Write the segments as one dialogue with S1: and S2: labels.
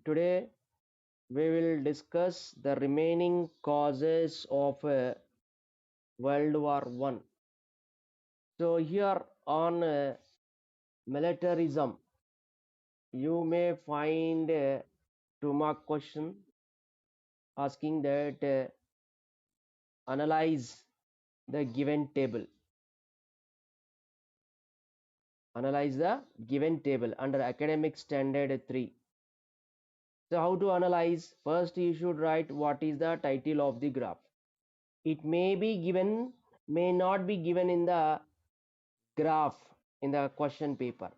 S1: Today we will discuss the remaining causes of World War One. So here on militarism, you may find a 2 mark question asking that analyze the given table. Analyze the given table under academic standard 3. So how to analyze? First you should write what is the title of the graph. It may be given, may not be given in the graph in the question paper,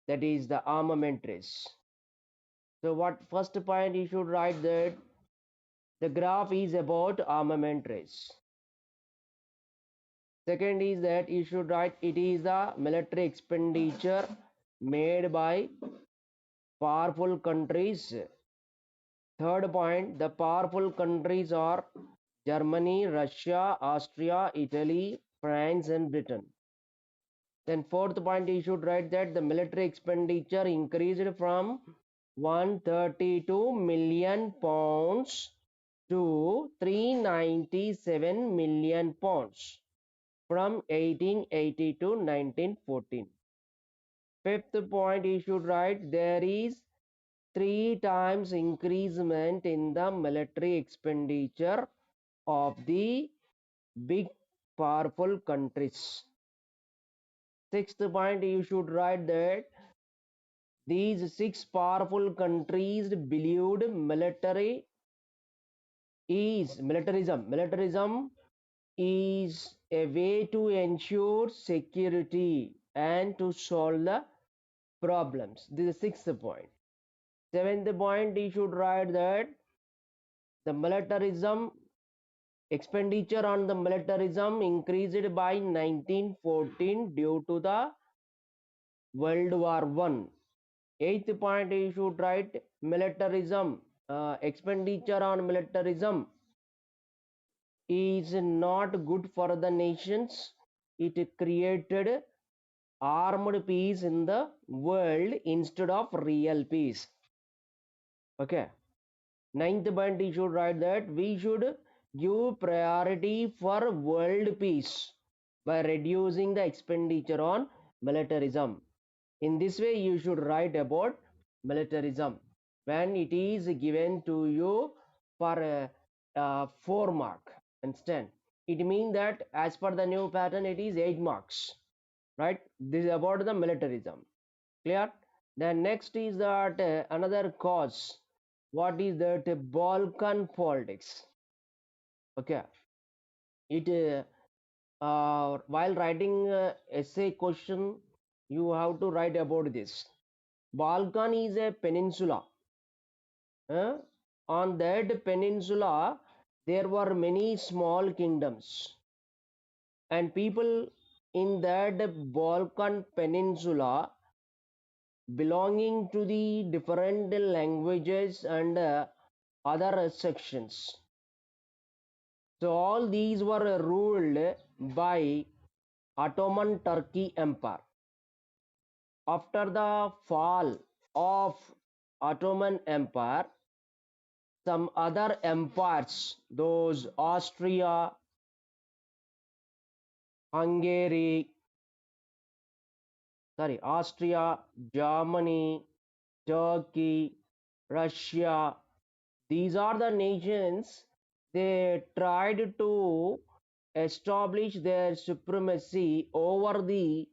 S1: that is the armament race. So what first point you should write that the graph is about armament race. Second is that you should write it is the military expenditure made by powerful countries. Third point, the powerful countries are Germany, Russia, Austria, Italy, France and Britain. Then fourth point you should write that the military expenditure increased from 132 million pounds to 397 million pounds from 1880 to 1914. Fifth point you should write there is 3 times increasement in the military expenditure of the big powerful countries. Sixth point you should write that these 6 powerful countries believed militarism is a way to ensure security and to solve the problems. This is the sixth point. Seventh point you should write that the militarism expenditure on the militarism increased by 1914 due to the World War One. Eighth point you should write militarism expenditure on militarism is not good for the nations. It created armed peace in the world instead of real peace. Okay. Ninth point you should write that we should give priority for world peace by reducing the expenditure on militarism. In this way you should write about militarism when it is given to you for a 4 mark. Understand? It means that as per the new pattern it is 8 marks. Right? This is about the militarism. Clear? Then next is that another cause. What is that? Balkan politics. Okay. It while writing essay question, you have to write about this. Balkan is a peninsula. On that peninsula, there were many small kingdoms, and people in that Balkan peninsula belonging to the different languages and other sections. So all these were ruled by Ottoman Turkey Empire. After the fall of Ottoman Empire, some other empires, those Austria, Germany, Turkey, Russia, these are the nations, they tried to establish their supremacy over the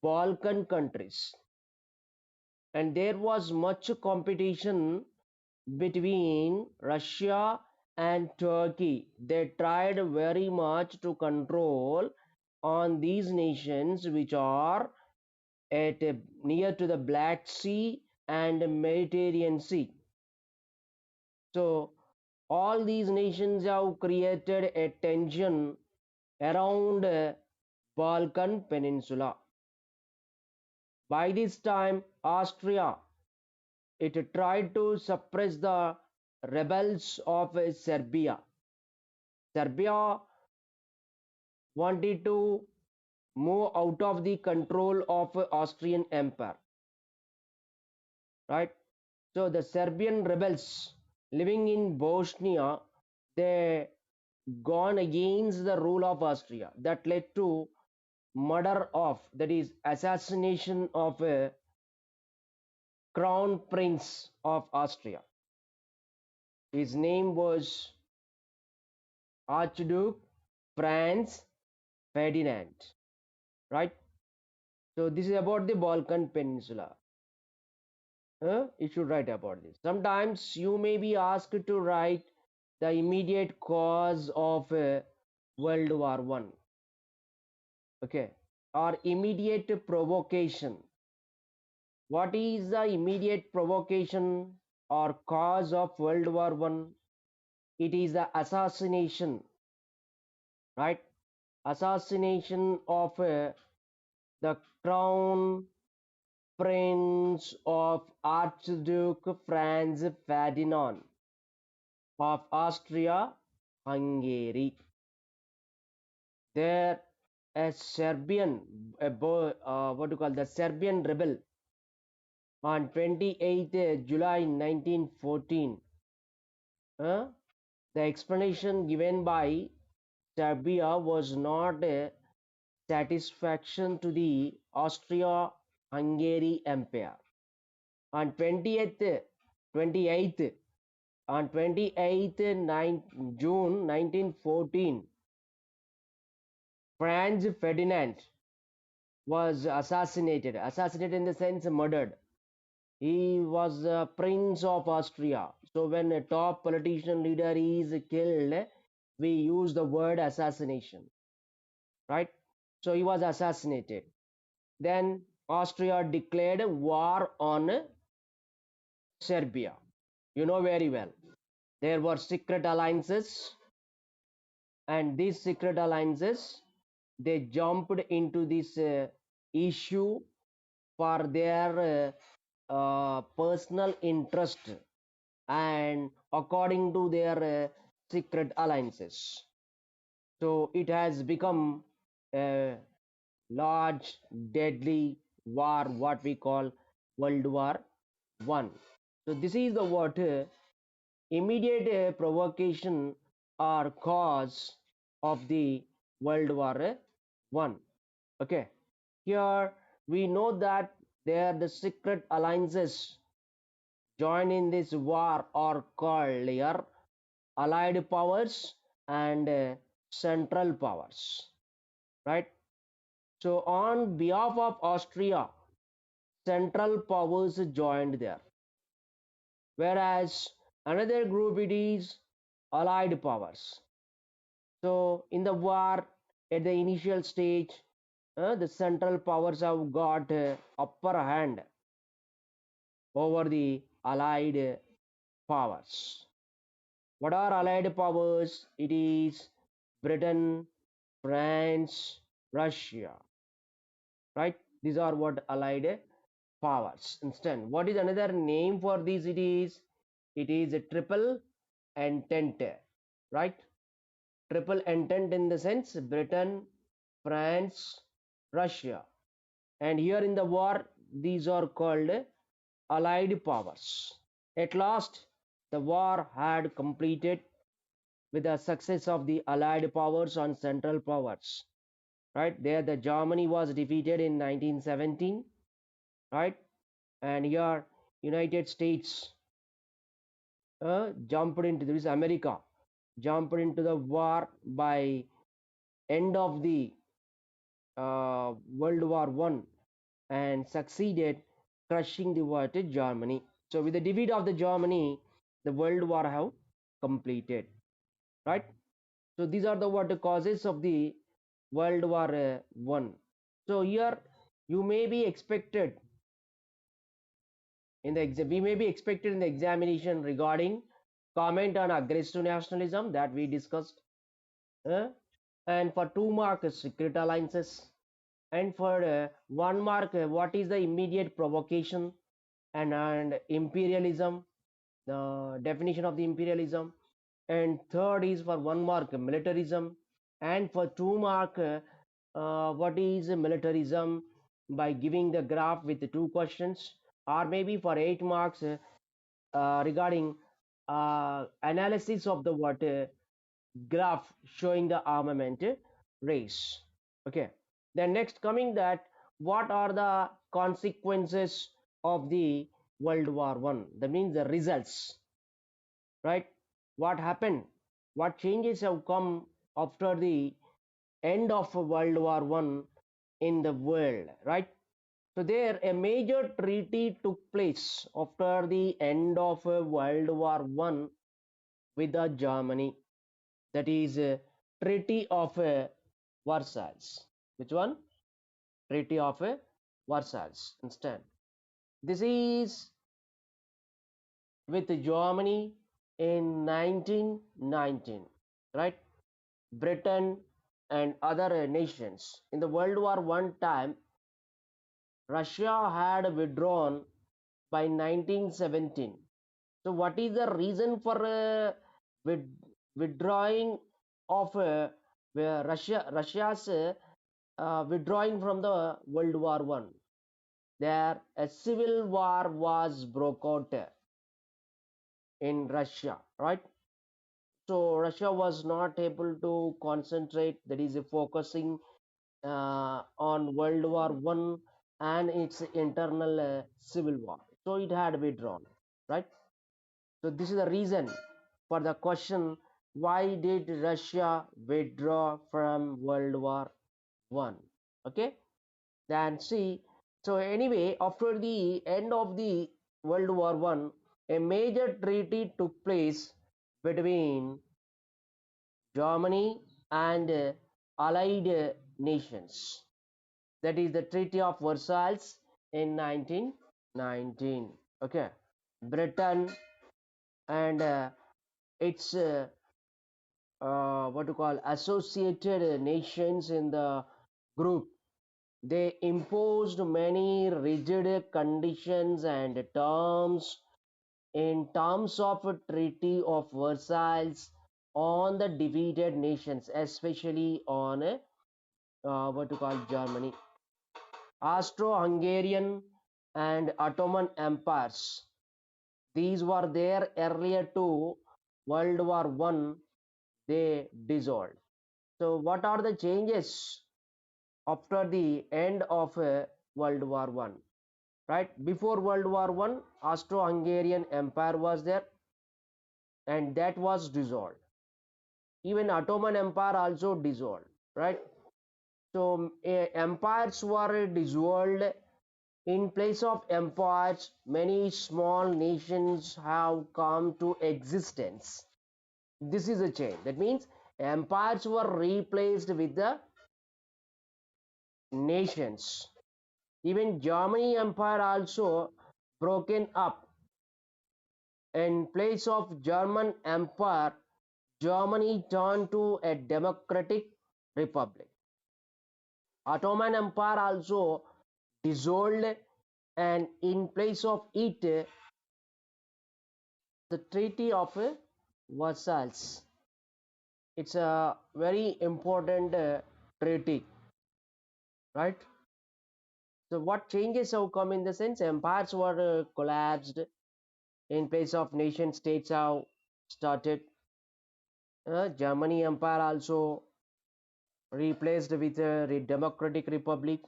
S1: Balkan countries. And there was much competition between Russia and Turkey. They tried very much to control on these nations which are at near to the Black Sea and Mediterranean Sea. So all these nations have created a tension around Balkan Peninsula. By this time, Austria, it tried to suppress the rebels of Serbia. Serbia wanted to move out of the control of Austrian Empire. Right? So the Serbian rebels living in Bosnia, they gone against the rule of Austria. That led to murder of, that is assassination of a crown prince of Austria. His name was Archduke Franz Ferdinand, right? So this is about the Balkan Peninsula. You should write about this. Sometimes you may be asked to write the immediate cause of World War One, okay, or immediate provocation. What is the immediate provocation or cause of World War One? It is the assassination, right? Assassination of the crown prince of Archduke Franz Ferdinand of Austria Hungary. There, a Serbian, what do you call the Serbian rebel on 28th July 1914. The explanation given by Serbia was not a satisfaction to the Austria-Hungary Empire. On 28th, on 28th June 1914, Franz Ferdinand was assassinated. Assassinated in the sense murdered. He was a prince of Austria. So when a top politician leader is killed, we use the word assassination, right? So he was assassinated. Then Austria declared war on Serbia. You know very well. There were secret alliances, and these secret alliances, they jumped into this issue for their personal interest and according to their secret alliances. So it has become a large, deadly war, what we call World War One. So this is the what immediate provocation or cause of the World War One. Okay, here we know that there the secret alliances join in this war are called here allied powers and central powers, right? So on behalf of Austria, central powers joined there, whereas another group it is allied powers. So in the war at the initial stage, the central powers have got upper hand over the allied powers. What are allied powers? It is Britain, France, Russia, right? These are what allied powers. Instead, what is another name for these? It is a triple entente, right? Triple entente in the sense Britain, France, Russia, and here in the war these are called allied powers. At last, the war had completed with the success of the allied powers on central powers, right? There the Germany was defeated in 1917, right? And here United States jumped into this, America jumped into the war by end of the World War One and succeeded crushing the what Germany. So with the defeat of the Germany, the World War have completed, right? So these are the what causes of the World War One. So here you may be expected in the we may be expected in the examination regarding comment on aggressive nationalism that we discussed, and for 2 mark secret alliances, and for 1 mark what is the immediate provocation and imperialism, the definition of the imperialism, and third is for 1 mark militarism, and for 2 mark what is militarism by giving the graph with the 2 questions, or maybe for 8 marks regarding analysis of the water graph showing the armament race. Okay. Then next coming that what are the consequences of the World War One? That means the results, right? What happened? What changes have come after the end of World War One in the world, right? So there a major treaty took place after the end of World War One with Germany. That is Treaty of Versailles. Which one? Treaty of Versailles. Understand? This is with Germany in 1919, right? Britain and other nations. In the World War One time, Russia had withdrawn by 1917. So, what is the reason for with, withdrawing of Russia's withdrawing from the World War One? There, a civil war was broke out in Russia, right? So Russia was not able to concentrate, that is focusing on World War One and its internal civil war. So it had withdrawn, right? So this is the reason for the question: why did Russia withdraw from World War One? Okay, then see. So anyway, after the end of the World War One, a major treaty took place between Germany and allied nations. That is the Treaty of Versailles in 1919. Okay, Britain and its what to call associated nations in the group, they imposed many rigid conditions and terms in terms of a Treaty of Versailles on the defeated nations, especially on what to call Germany, Austro-Hungarian and Ottoman empires. These were there earlier to World War One. They dissolved. So, what are the changes after the end of World War One? Right before World War One, Austro-Hungarian Empire was there, and that was dissolved. Even Ottoman Empire also dissolved. Right. So empires were dissolved. In place of empires, many small nations have come to existence. This is a change. That means empires were replaced with the nations. Even Germany Empire also broken up. In place of German Empire, Germany turned to a democratic republic. Ottoman Empire also dissolved, and in place of it, the Treaty of Versailles. It's a very important treaty, right? So, what changes have come in the sense empires were collapsed, in place of nation states have started. Germany Empire also replaced with a democratic republic.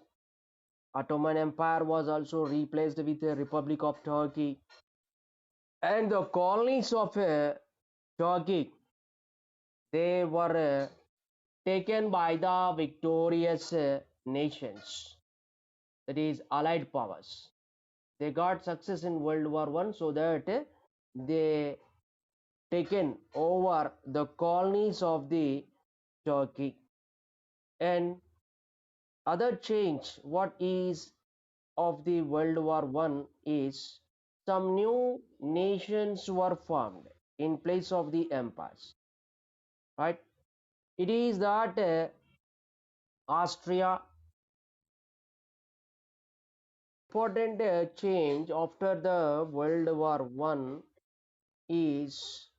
S1: Ottoman Empire was also replaced with the Republic of Turkey, and the colonies of Turkey, they were taken by the victorious nations, that is Allied powers. They got success in World War One, so that they taken over the colonies of the Turkey. And other change, what is of the World War One is some new nations were formed in place of the empires, right? It is that Austria, important change after the World War One is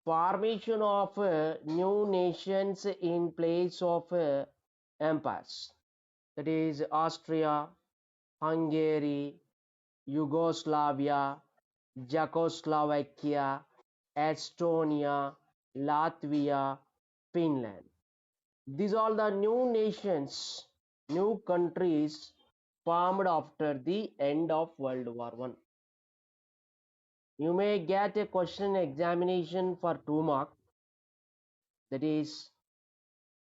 S1: formation of new nations in place of empires. That is Austria, Hungary, Yugoslavia, Czechoslovakia, Estonia, Latvia, Finland. These are the new nations, new countries formed after the end of World War One. You may get a question examination for 2 marks. That is,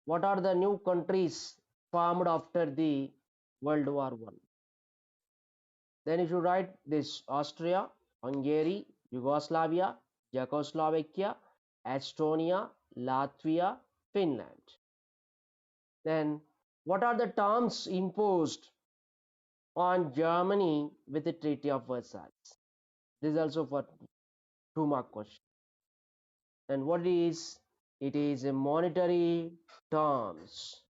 S1: what are the new countries formed after the World War One? Then you should write this: Austria, Hungary, Yugoslavia, Czechoslovakia, Estonia, Latvia, Finland. Then what are the terms imposed on Germany with the Treaty of Versailles? This is also for 2 mark question. And what is it? Is a monetary terms.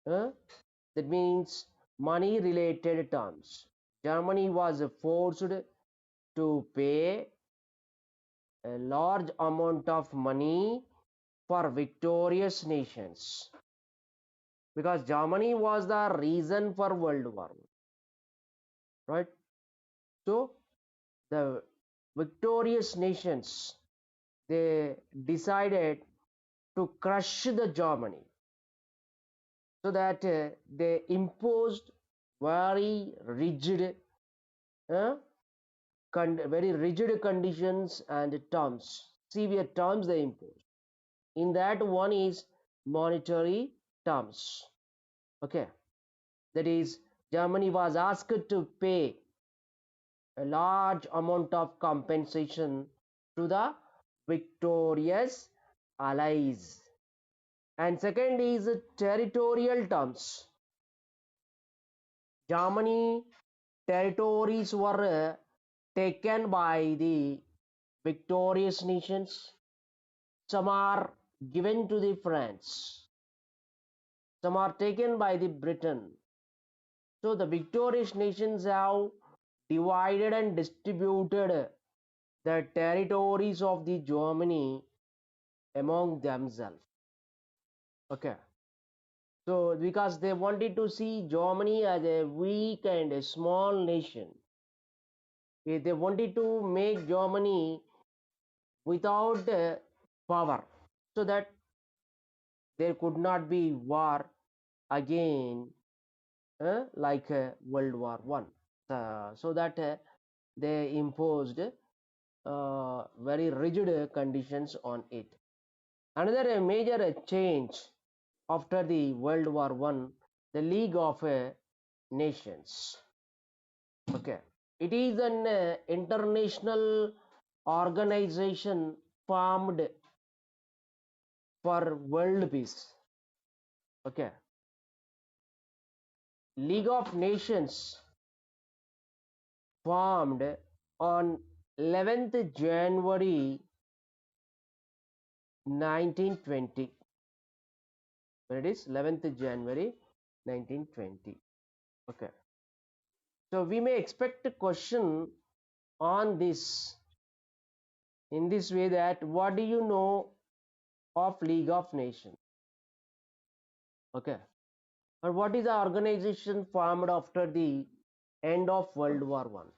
S1: That means money related terms. Germany was forced to pay a large amount of money for victorious nations, because Germany was the reason for World War, right? So the victorious nations, they decided to crush the Germany, so that they imposed very rigid uh, very rigid conditions and terms, severe terms they imposed. In that, one is monetary terms. Okay, that is, Germany was asked to pay a large amount of compensation to the victorious allies. And second is territorial terms. Germany territories were taken by the victorious nations. Some are given to the France. Some are taken by the Britain. So the victorious nations have divided and distributed the territories of the Germany among themselves. Okay. So because they wanted to see Germany as a weak and a small nation, they wanted to make Germany without power, so that there could not be war again, like World War One. So that they imposed very rigid conditions on it. Another major change after the World War One, the League of Nations. Okay, it is an international organization formed for world peace. Okay, League of Nations formed on 11th January 1920. When it is 11th January 1920. Okay, so we may expect a question on this in this way: that what do you know of League of Nations? Okay, and what is the organization formed after the end of World War One?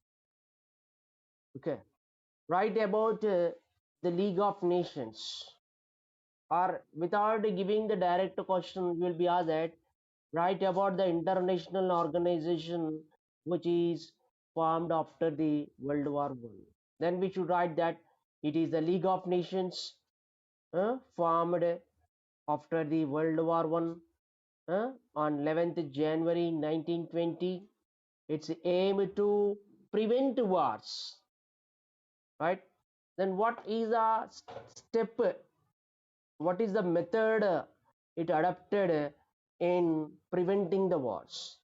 S1: Okay, write about the League of Nations, or without giving the direct question, you will be asked that write about the international organization which is formed after the World War One. Then we should write that it is the League of Nations, formed after the World War One, on 11th January 1920. Its aim to prevent wars, right? Then what is a step? What is the method it adopted in preventing the wars?